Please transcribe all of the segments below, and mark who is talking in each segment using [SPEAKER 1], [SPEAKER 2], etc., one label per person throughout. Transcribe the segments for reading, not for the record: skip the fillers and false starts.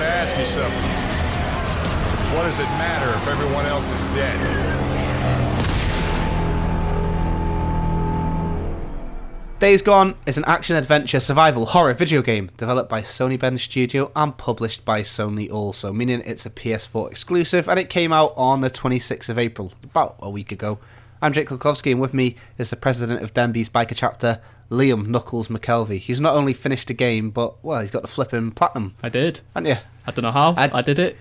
[SPEAKER 1] gotta ask you something. What does it matter if everyone else is dead?
[SPEAKER 2] Days Gone is an action-adventure survival horror video game developed by Sony Bend Studio and published by Sony also, meaning it's a Ps4 exclusive, and it came out on the 26th of April, about a week ago. I'm Jake Kulkowski, and with me is the president of Denby's biker chapter, Liam Knuckles McKelvey. He's not only finished the game, but, well, he's got the flipping platinum.
[SPEAKER 3] I did.
[SPEAKER 2] Haven't you?
[SPEAKER 3] I don't know how. I did it.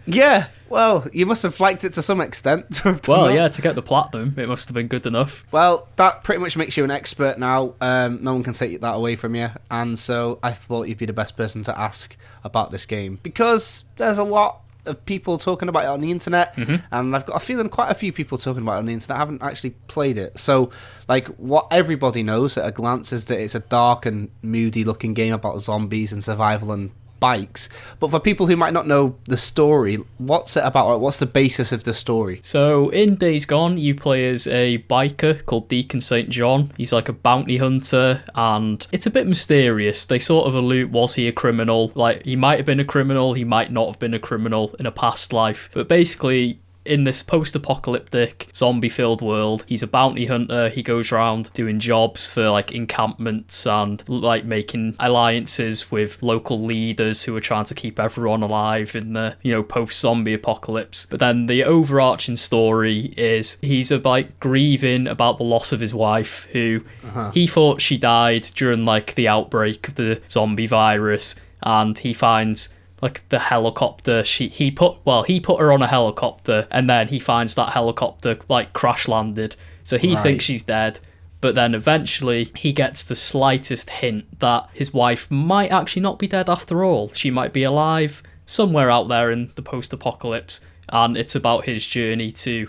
[SPEAKER 2] Yeah, well, you must have liked it to some extent.
[SPEAKER 3] Yeah, to get the platinum, it must have been good enough.
[SPEAKER 2] Well, that pretty much makes you an expert now. No one can take that away from you. And so I thought you'd be the best person to ask about this game, because there's a lot of people talking about it on the internet, and I've got a feeling quite a few people talking about it on the internet haven't actually played it. So, like, what everybody knows at a glance is that it's a dark and moody looking game about zombies and survival and bikes, but for people who might not know the story, what's it about? What's the basis of the story?
[SPEAKER 3] So in Days Gone, you play as a biker called Deacon St. John. He's like a bounty hunter, and it's a bit mysterious. They sort of allude, was he a criminal? Like, he might have been a criminal, he might not have been a criminal in a past life, but basically in this post-apocalyptic zombie-filled world, he's a bounty hunter. He goes around doing jobs for like encampments and like making alliances with local leaders who are trying to keep everyone alive in the, post-zombie apocalypse. But then the overarching story is he's like grieving about the loss of his wife, who he thought she died during like the outbreak of the zombie virus, and he finds like the helicopter he put her on a helicopter, and then he finds that helicopter like crash landed, so he thinks she's dead. But then eventually he gets the slightest hint that his wife might actually not be dead after all. She might be alive somewhere out there in the post-apocalypse, and it's about his journey to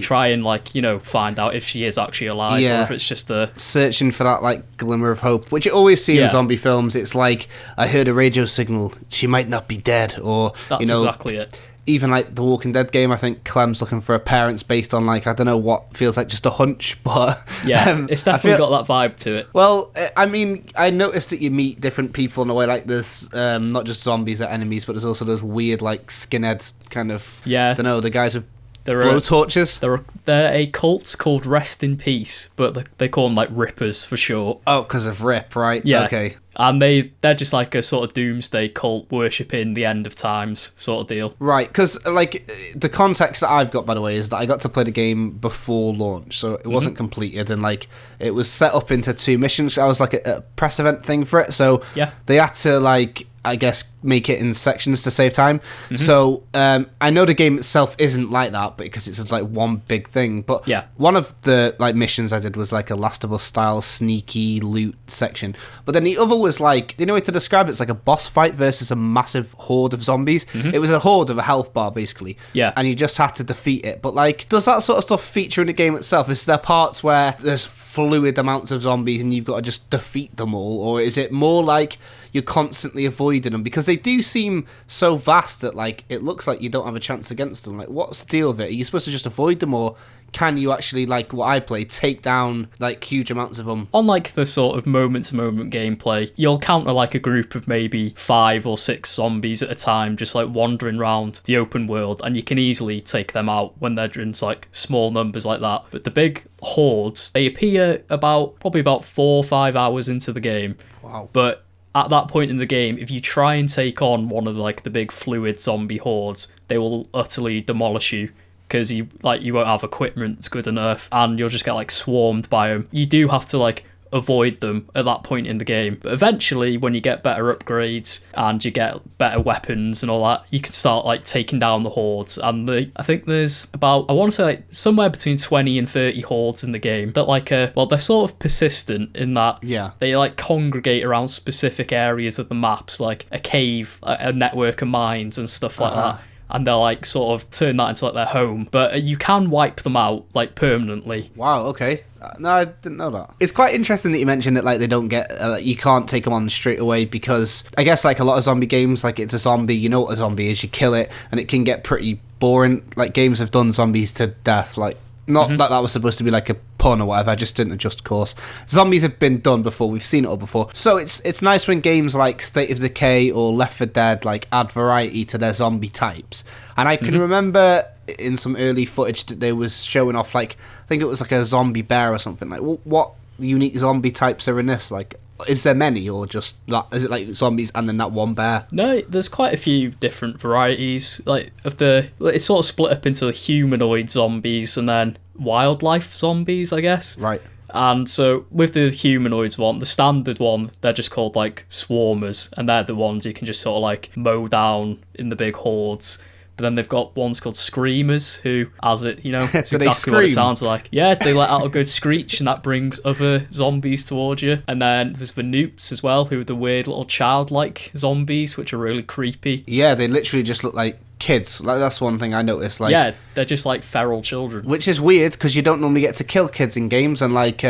[SPEAKER 3] try and find out if she is actually alive, or if it's just
[SPEAKER 2] searching for that like glimmer of hope, which you always see in zombie films. It's like, I heard a radio signal, she might not be dead, or
[SPEAKER 3] that's exactly it.
[SPEAKER 2] Even like the Walking Dead game, I think Clem's looking for her parents based on like, I don't know, what feels like just a hunch, but
[SPEAKER 3] it's definitely got that vibe to it.
[SPEAKER 2] Well, I mean, I noticed that you meet different people in a way, like there's not just zombies that are enemies, but there's also those weird like skinhead kind of, I don't know, the guys with blowtorches.
[SPEAKER 3] They're a cult called Rest in Peace, but they call them like Rippers for short.
[SPEAKER 2] Oh, because of Rip, right?
[SPEAKER 3] Yeah.
[SPEAKER 2] Okay.
[SPEAKER 3] And they're just like a sort of doomsday cult worshipping the end of times sort of deal. Right,
[SPEAKER 2] because like the context that I've got, by the way, is that I got to play the game before launch, so it wasn't completed, and like it was set up into 2 missions. I was like a press event thing for it, so they had to like, I guess, make it in sections to save time. So I know the game itself isn't like that, because it's like one big thing. But one of the like missions I did was like a Last of Us style sneaky loot section. But then the other was like, the only way to describe it's like a boss fight versus a massive horde of zombies. It was a horde of a health bar basically. And you just had to defeat it. But like, does that sort of stuff feature in the game itself? Is there parts where there's fluid amounts of zombies and you've got to just defeat them all, or is it more like you're constantly avoiding them? Because they do seem so vast that like it looks like you don't have a chance against them. Like, what's the deal with it? Are you supposed to just avoid them, or can you actually, like what I play, take down like huge amounts of them?
[SPEAKER 3] On like the sort of moment-to-moment gameplay, you'll counter like a group of maybe 5 or 6 zombies at a time, just like wandering around the open world, and you can easily take them out when they're in like small numbers like that. But the big hordes, they appear probably about 4 or 5 hours into the game.
[SPEAKER 2] Wow.
[SPEAKER 3] But at that point in the game, if you try and take on one of like the big fluid zombie hordes, they will utterly demolish you, because you won't have equipment that's good enough, and you'll just get like swarmed by them. You do have to like avoid them at that point in the game, but eventually when you get better upgrades and you get better weapons and all that, you can start like taking down the hordes. And I think there's about, I want to say like somewhere between 20 and 30 hordes in the game that like they're sort of persistent in that they like congregate around specific areas of the maps, like a cave, a network of mines and stuff like that. And they'll like sort of turn that into like their home, but you can wipe them out like permanently.
[SPEAKER 2] Wow, okay. No, I didn't know that. It's quite interesting that you mentioned that like they don't get you can't take them on straight away, because I guess like a lot of zombie games, like it's a zombie, you know what a zombie is, you kill it, and it can get pretty boring. Like games have done zombies to death, like not that was supposed to be like a pun or whatever. I just didn't adjust course. Zombies have been done before. We've seen it all before. So it's nice when games like State of Decay or Left 4 Dead like add variety to their zombie types. And I can remember in some early footage that they was showing off, like, I think it was like a zombie bear or something. Like, what unique zombie types are in this? Like, is there many, or just that? Is it like zombies and then that one bear?
[SPEAKER 3] No, there's quite a few different varieties. Like it's sort of split up into humanoid zombies and then wildlife zombies, I guess.
[SPEAKER 2] Right.
[SPEAKER 3] And so with the humanoids one, the standard one, they're just called like swarmers, and they're the ones you can just sort of like mow down in the big hordes. But then they've got ones called screamers, who, as it, it's exactly what it sounds like. Yeah, they let out a good screech, and that brings other zombies towards you. And then there's the newts as well, who are the weird little childlike zombies, which are really creepy.
[SPEAKER 2] Yeah, they literally just look like kids. Like, that's one thing I noticed. Like,
[SPEAKER 3] yeah, they're just like feral children.
[SPEAKER 2] Which is weird, because you don't normally get to kill kids in games, and like,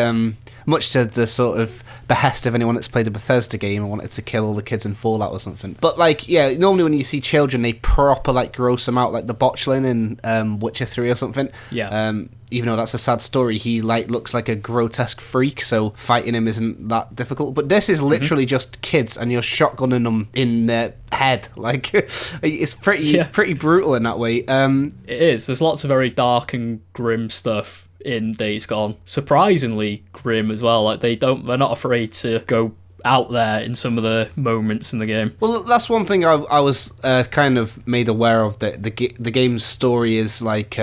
[SPEAKER 2] much to the sort of behest of anyone that's played a Bethesda game and wanted to kill all the kids in Fallout or something. But like, yeah, normally when you see children, they proper like gross them out, like the botchlin in Witcher 3 or something.
[SPEAKER 3] Yeah.
[SPEAKER 2] Even though that's a sad story, he like looks like a grotesque freak, so fighting him isn't that difficult. But this is literally just kids, and you're shotgunning them in their head. Like, it's pretty brutal in that way. It
[SPEAKER 3] is. There's lots of very dark and grim stuff in Days Gone. Surprisingly grim as well. Like, they're not afraid to go out there in some of the moments in the game.
[SPEAKER 2] Well, that's one thing I was kind of made aware of, that the game's story is like,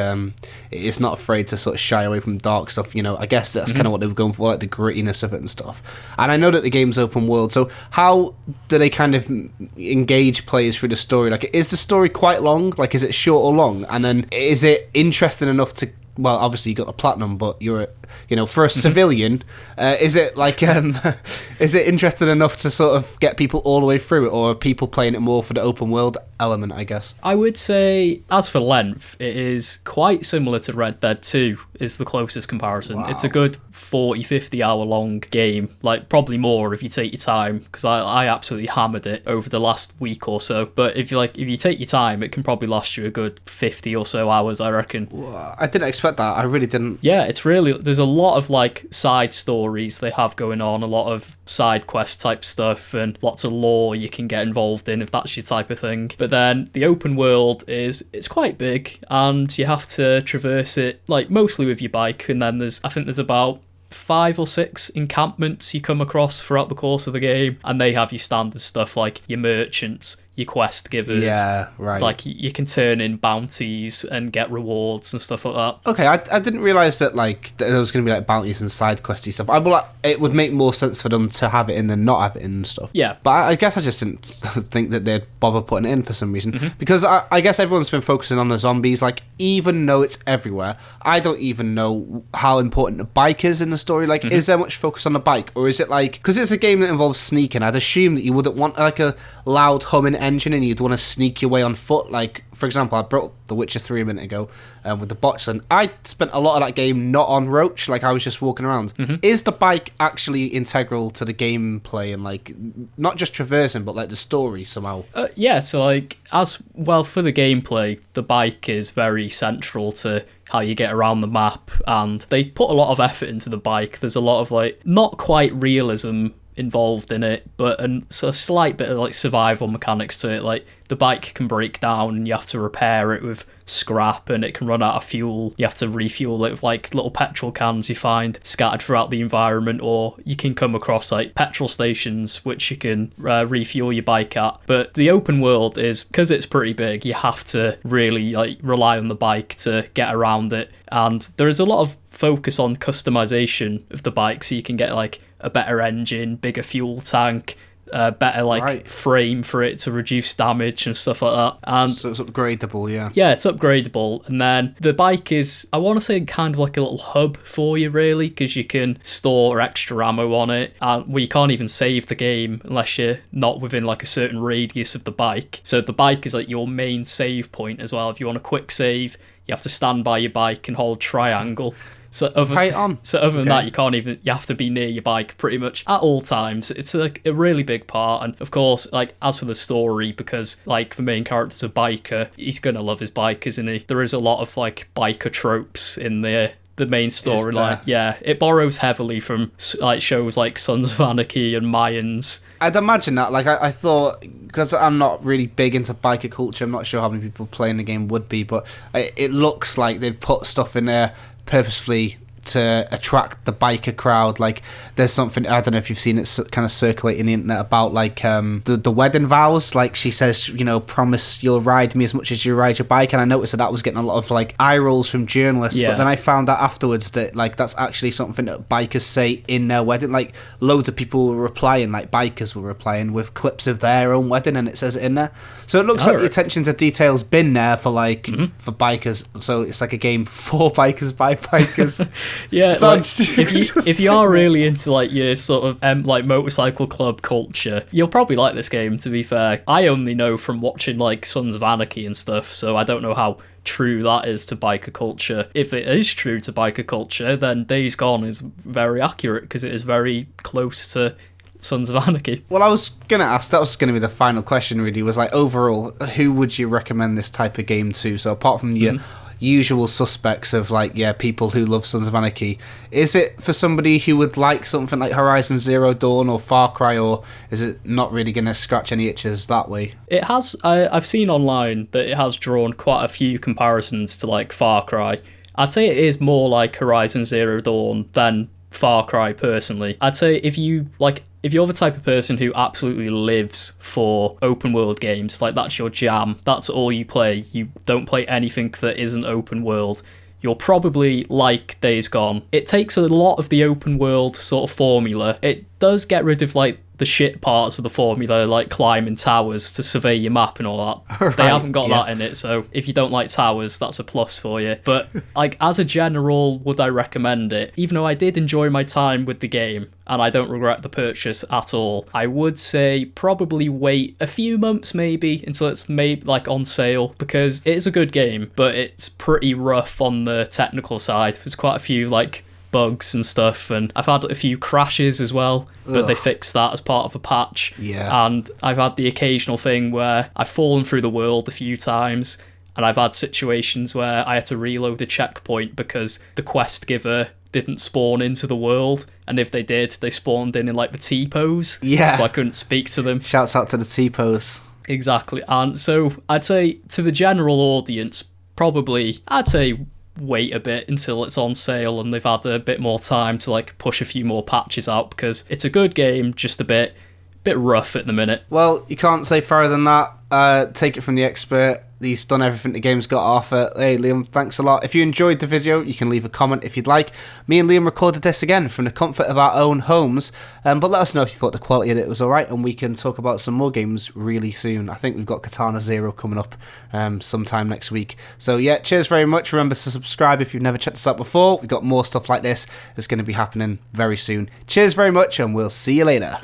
[SPEAKER 2] it's not afraid to sort of shy away from dark stuff. I guess that's kind of what they were going for, like the grittiness of it and stuff. And I know that the game's open world, so how do they kind of engage players through the story? Like, is the story quite long? Like, is it short or long? And then is it interesting enough to, well, obviously you got the platinum, but you're, for a civilian, is it like, is it interesting enough to sort of get people all the way through it, or are people playing it more for the open world element, I guess?
[SPEAKER 3] I would say, as for length, it is quite similar to Red Dead 2, is the closest comparison. Wow. It's a good 40, 50 hour long game, like probably more if you take your time, because I absolutely hammered it over the last week or so. But if you take your time, it can probably last you a good 50 or so hours, I reckon.
[SPEAKER 2] I didn't expect that. I really didn't.
[SPEAKER 3] Yeah, it's really, there's a lot of like side stories they have going on, a lot of side quest type stuff, and lots of lore you can get involved in if that's your type of thing. But then the open world it's quite big, and you have to traverse it like mostly with your bike, and then I think there's about 5 or 6 encampments you come across throughout the course of the game, and they have your standard stuff like your merchants, your quest givers.
[SPEAKER 2] Yeah, right.
[SPEAKER 3] Like, you can turn in bounties and get rewards and stuff like that.
[SPEAKER 2] Okay, I didn't realise that like there was going to be like bounties and side questy stuff. It would make more sense for them to have it in than not have it in and stuff.
[SPEAKER 3] Yeah.
[SPEAKER 2] But I guess I just didn't think that they'd bother putting it in for some reason. Because I guess everyone's been focusing on the zombies, like, even though it's everywhere, I don't even know how important the bike is in the story. Like, is there much focus on the bike? Or is it like, because it's a game that involves sneaking, I'd assume that you wouldn't want like a loud humming engine and you'd want to sneak your way on foot. Like, for example, I brought up The Witcher 3 a minute ago with the botchlin. I spent a lot of that game not on Roach, like I was just walking around. Is the bike actually integral to the gameplay and like not just traversing but like the story somehow?
[SPEAKER 3] Yeah, so like as well for the gameplay, the bike is very central to how you get around the map, and they put a lot of effort into the bike. There's a lot of like not quite realism involved in it, but a slight bit of like survival mechanics to it. Like, the bike can break down and you have to repair it with scrap, and it can run out of fuel. You have to refuel it with like little petrol cans you find scattered throughout the environment, or you can come across like petrol stations which you can refuel your bike at. But the open world is, because it's pretty big, you have to really like rely on the bike to get around it, and there is a lot of focus on customization of the bike, so you can get like a better engine, bigger fuel tank, better like frame for it to reduce damage and stuff like that. And
[SPEAKER 2] so it's upgradable.
[SPEAKER 3] Yeah, it's upgradable. And then the bike is, I want to say, kind of like a little hub for you, really, because you can store extra ammo on it, and you can't even save the game unless you're not within like a certain radius of the bike. So the bike is like your main save point as well. If you want a quick save, you have to stand by your bike and hold triangle. So other than that, you have to be near your bike pretty much at all times. It's a really big part. And of course, like, as for the story, because like the main character's a biker, he's gonna love his bike, isn't he? There is a lot of like biker tropes in the the main storyline. Yeah, it borrows heavily from like shows like Sons of Anarchy and Mayans.
[SPEAKER 2] I'd imagine that. Like, I thought, because I'm not really big into biker culture, I'm not sure how many people playing the game would be, but it looks like they've put stuff in there purposefully to attract the biker crowd. Like, there's something, I don't know if you've seen it kind of circulating the internet about, like, the wedding vows. Like, she says, you know, promise you'll ride me as much as you ride your bike, and I noticed that was getting a lot of, like, eye rolls from journalists, but then I found out afterwards that, like, that's actually something that bikers say in their wedding. Like, loads of people were replying, like, bikers were replying with clips of their own wedding, and it says it in there. So it looks like the attention to detail's been there for, like, for bikers. So it's like a game for bikers, by bikers.
[SPEAKER 3] Yeah, like, if you are really into like your sort of like motorcycle club culture, you'll probably like this game, to be fair. I only know from watching like Sons of Anarchy and stuff, so I don't know how true that is to biker culture. If it is true to biker culture, then Days Gone is very accurate because it is very close to Sons of Anarchy.
[SPEAKER 2] Well, I was going to ask, that was going to be the final question really, was like, overall, who would you recommend this type of game to? So apart from your usual suspects of, like, people who love Sons of Anarchy, is it for somebody who would like something like Horizon Zero Dawn or Far Cry, or is it not really going to scratch any itches that way?
[SPEAKER 3] It has, I've seen online that it has drawn quite a few comparisons to like Far Cry. I'd say it is more like Horizon Zero Dawn than Far Cry personally. I'd say if you're the type of person who absolutely lives for open world games, like that's your jam, that's all you play, you don't play anything that isn't open world, you'll probably like Days Gone. It takes a lot of the open world sort of formula. It does get rid of like the shit parts of the formula, like climbing towers to survey your map and all that. Right, they haven't got that in it, so if you don't like towers, that's a plus for you. But like, as a general, would I recommend it? Even though I did enjoy my time with the game and I don't regret the purchase at all, I would say probably wait a few months maybe until it's maybe like on sale, because it is a good game, but it's pretty rough on the technical side. There's quite a few like bugs and stuff, and I've had a few crashes as well, but they fixed that as part of a patch. And I've had the occasional thing where I've fallen through the world a few times, and I've had situations where I had to reload a checkpoint because the quest giver didn't spawn into the world, and if they did, they spawned in like the T-pose, so I couldn't speak to them.
[SPEAKER 2] Shouts out to the T-pose.
[SPEAKER 3] Exactly. And so I'd say to the general audience, probably I'd say wait a bit until it's on sale and they've had a bit more time to like push a few more patches out, because it's a good game, just a bit rough at the minute.
[SPEAKER 2] Well, you can't say fairer than that. Take it from the expert. He's done everything the game's got to offer. Hey, Liam, thanks a lot. If you enjoyed the video, you can leave a comment if you'd like. Me and Liam recorded this again from the comfort of our own homes. But let us know if you thought the quality of it was alright, and we can talk about some more games really soon. I think we've got Katana Zero coming up sometime next week. So yeah, cheers very much. Remember to subscribe if you've never checked us out before. We've got more stuff like this that's going to be happening very soon. Cheers very much, and we'll see you later.